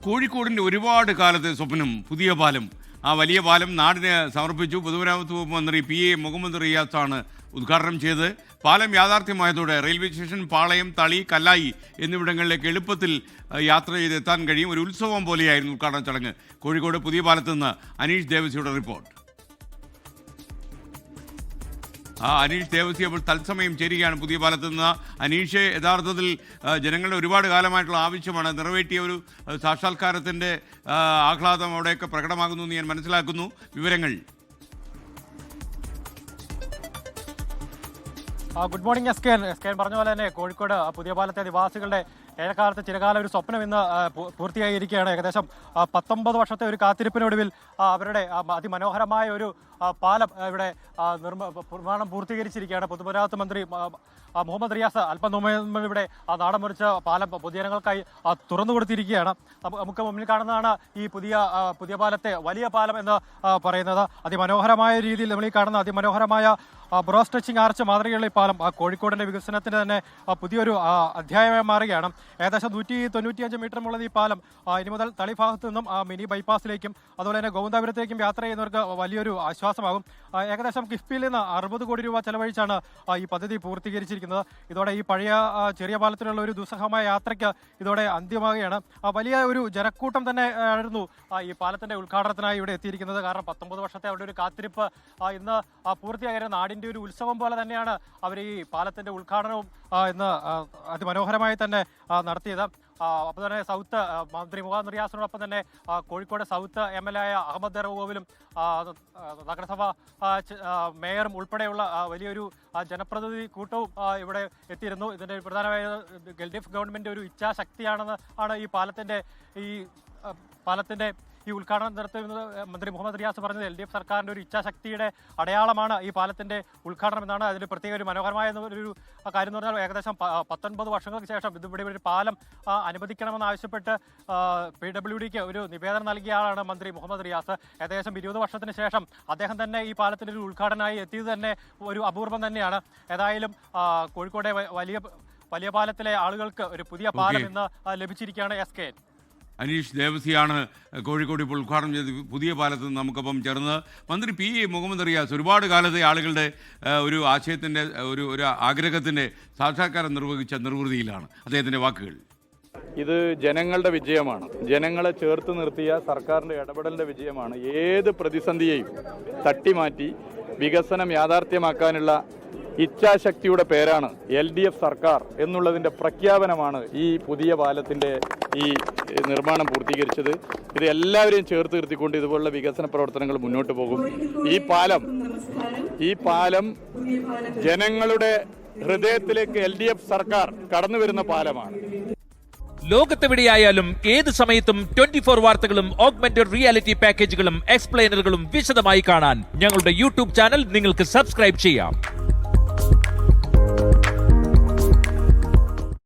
കോഴിക്കോടിൻ്റെ ഒരുപാട് കാലത്തെ സ്വപ്നം പുതിയ പാലം. ആ വലിയ പാലം നാടിന് സമർപ്പിച്ചു. പൊതുമരാമത്ത് വകുപ്പ് മന്ത്രി PA മുഹമ്മദ് റിയാസാണ് ഉദ്ഘാടനം ചെയ്തത്. പാലം യാഥാർത്ഥ്യമായതോടെ റെയിൽവേ സ്റ്റേഷൻ, പാളയം, തളി, കല്ലായി എന്നിവിടങ്ങളിലേക്ക് എളുപ്പത്തിൽ യാത്ര ചെയ്തെത്താൻ കഴിയും. ഒരു ഉത്സവം പോലെയായിരുന്നു ഉദ്ഘാടന ചടങ്ങ്. കോഴിക്കോട് പുതിയ പാലത്ത് നിന്ന് അനീഷ് ദേവസിയുടെ റിപ്പോർട്ട്. അനീഷ് ദേവസി അപ്പോൾ തത്സമയം ചേരുകയാണ് പുതിയ പാലത്ത് നിന്ന്. അനീഷ്, യഥാർത്ഥത്തിൽ ജനങ്ങളുടെ ഒരുപാട് കാലമായിട്ടുള്ള ആവശ്യമാണ്, നിറവേറ്റിയ ഒരു സാക്ഷാത്കാരത്തിൻ്റെ ആഹ്ലാദം അവിടെയൊക്കെ പ്രകടമാകുന്നു എന്ന് ഞാൻ മനസ്സിലാക്കുന്നു. വിവരങ്ങൾ. ഗുഡ് മോർണിംഗ് എസ്കേൻ പറഞ്ഞ പോലെ തന്നെ കോഴിക്കോട് പുതിയ പാലത്തെ നിവാസികളുടെ ഏഴക്കാലത്ത് ചിരകാല ഒരു സ്വപ്നം ഇന്ന് പൂർത്തിയായിരിക്കുകയാണ്. ഏകദേശം 19 വർഷത്തെ ഒരു കാത്തിരിപ്പിനൊടുവിൽ അവരുടെ അതിമനോഹരമായ ഒരു പാലം ഇവിടെ നിർമ്മാണം പൂർത്തീകരിച്ചിരിക്കുകയാണ്. പൊതുമരാമത്ത് മന്ത്രി മുഹമ്മദ് റിയാസ് അല്പം മുമ്പ് ഇവിടെ നാടൻ മുറിച്ച പാലം പൊതുജനങ്ങൾക്കായി തുറന്നു കൊടുത്തിരിക്കുകയാണ്. നമുക്ക് മുന്നിൽ കാണുന്നതാണ് ഈ പുതിയ പാലത്തെ വലിയ പാലം എന്ന് പറയുന്നത്. അതിമനോഹരമായ രീതിയിൽ നമ്മൾ ഈ കാണുന്ന അതിമനോഹരമായ ബ്രോസ് ടച്ചിങ് ആർച്ച് മാതൃകയുള്ള ഈ പാലം കോഴിക്കോടിന്റെ വികസനത്തിന് തന്നെ പുതിയൊരു അധ്യായമായി മാറുകയാണ്. ഏകദേശം 195 മീറ്ററുമുള്ളത് ഈ പാലം ഇനി മുതൽ തളി ഭാഗത്തു നിന്നും മിനി ബൈപ്പാസിലേക്കും അതുപോലെ തന്നെ ഗോവിന്ദാപുരത്തേക്കും യാത്ര ചെയ്യുന്നവർക്ക് വലിയൊരു ആശ്വാസമാകും. ഏകദേശം കിഫ്ബിയിൽ നിന്ന് 60 കോടി രൂപ ചെലവഴിച്ചാണ് ഈ പദ്ധതി പൂർത്തീകരിച്ചിരിക്കുന്നത്. ഇതോടെ ഈ പഴയ ചെറിയ പാലത്തിലുള്ള ഒരു ദുസ്സഹമായ യാത്രയ്ക്ക് ഇതോടെ അന്ത്യമാകുകയാണ്. വലിയ ഒരു ജനക്കൂട്ടം തന്നെ ആയിരുന്നു ഈ പാലത്തിന്റെ ഉദ്ഘാടനത്തിനായി ഇവിടെ എത്തിയിരിക്കുന്നത്. കാരണം 19 വർഷത്തെ അവരുടെ ഒരു കാത്തിരിപ്പ് ഇന്ന് പൂർത്തിയായ നാടിന്റെ ഒരു ഉത്സവം പോലെ തന്നെയാണ് അവർ ഈ പാലത്തിന്റെ ഉദ്ഘാടനവും ഇന്ന് അതിമനോഹരമായി തന്നെ നടത്തിയത്. അപ്പോൾ തന്നെ സൗത്ത് മന്ത്രി മുഹമ്മദ് റിയാസിനോടൊപ്പം തന്നെ കോഴിക്കോട് സൗത്ത് MLA ആയ അഹമ്മദ് ദർഗോവിലും നഗരസഭ മേയറും ഉൾപ്പെടെയുള്ള വലിയൊരു ജനപ്രതിനിധി കൂട്ടവും ഇവിടെ എത്തിയിരുന്നു. ഇതിന്റെ പ്രധാനമായ LDF ഗവൺമെന്റ് ഒരു ഇച്ഛാശക്തിയാണ് ഈ പാലത്തിന്റെ ഈ ഉദ്ഘാടനം നടത്തുന്നത്. മന്ത്രി മുഹമ്മദ് റിയാസ് പറഞ്ഞത് LDF സർക്കാരിന്റെ ഒരു ഇച്ഛാശക്തിയുടെ അടയാളമാണ് ഈ പാലത്തിന്റെ ഉദ്ഘാടനം എന്നാണ്. അതിൽ പ്രത്യേക ഒരു മനോഹരമായ ഒരു കാര്യം എന്ന് പറഞ്ഞാൽ ഏകദേശം 19 വർഷങ്ങൾക്ക് ശേഷം ഇവിടെ ഒരു പാലം അനുവദിക്കണമെന്ന് ആവശ്യപ്പെട്ട് PWDക്ക് ഒരു നിവേദനം നൽകിയ ആളാണ് മന്ത്രി മുഹമ്മദ് റിയാസ്. ഏകദേശം 20 വർഷത്തിന് ശേഷം അദ്ദേഹം തന്നെ ഈ പാലത്തിന്റെ ഒരു ഉദ്ഘാടനമായി എത്തിയത് തന്നെ ഒരു അപൂർവം തന്നെയാണ്. ഏതായാലും കോഴിക്കോട്ടെ വലിയ പാലത്തിലെ ആളുകൾക്ക് ഒരു പുതിയ പാലം ഇന്ന് ലഭിച്ചിരിക്കുകയാണ്. SK അനീഷ് ദേവസിയാണ് കോഴിക്കോട് ഇപ്പോൾ ഉദ്ഘാടനം ചെയ്ത് പുതിയ പാലത്ത് നിന്ന് നമുക്കൊപ്പം ചേർന്ന്. മന്ത്രി PA മുഹമ്മദ് റിയാസ് ഒരുപാട് കാലത്തെ ആളുകളുടെ ഒരു ആശയത്തിൻ്റെ ഒരു ആഗ്രഹത്തിൻ്റെ സാക്ഷാത്കാരം നിർവഹിച്ച നിർവൃതിയിലാണ്. അദ്ദേഹത്തിൻ്റെ വാക്കുകൾ. ഇത് ജനങ്ങളുടെ വിജയമാണ്. ജനങ്ങളെ ചേർത്ത് നിർത്തിയ സർക്കാരിൻ്റെ ഇടപെടലിൻ്റെ വിജയമാണ്. ഏത് പ്രതിസന്ധിയെയും തട്ടിമാറ്റി വികസനം യാഥാർത്ഥ്യമാക്കാനുള്ള ഇച്ഛാശക്തിയുടെ പേരാണ് LDF സർക്കാർ എന്നുള്ളതിൻ്റെ പ്രഖ്യാപനമാണ് ഈ പുതിയ പാലത്തിൻ്റെ ഈ നിർമ്മാണം പൂർത്തീകരിച്ചത്. ഇത് എല്ലാവരെയും ചേർത്ത് നിർത്തിക്കൊണ്ട് ഇതുപോലുള്ള വികസന പ്രവർത്തനങ്ങൾ മുന്നോട്ട് പോകും. ഈ പാലം ജനങ്ങളുടെ ഹൃദയത്തിലേക്ക് LDF സർക്കാർ കടന്നു വരുന്ന പാലമാണ്. ലോകത്തെവിടെയായാലും ഏത് സമയത്തും 24 വാർത്തകളും ഓഗ്മെന്റഡ് റിയാലിറ്റി പാക്കേജുകളും എക്സ്പ്ലെയിനറുകളും വിശദമായി കാണാൻ ഞങ്ങളുടെ YouTube ചാനൽ നിങ്ങൾക്ക് സബ്സ്ക്രൈബ് ചെയ്യാം.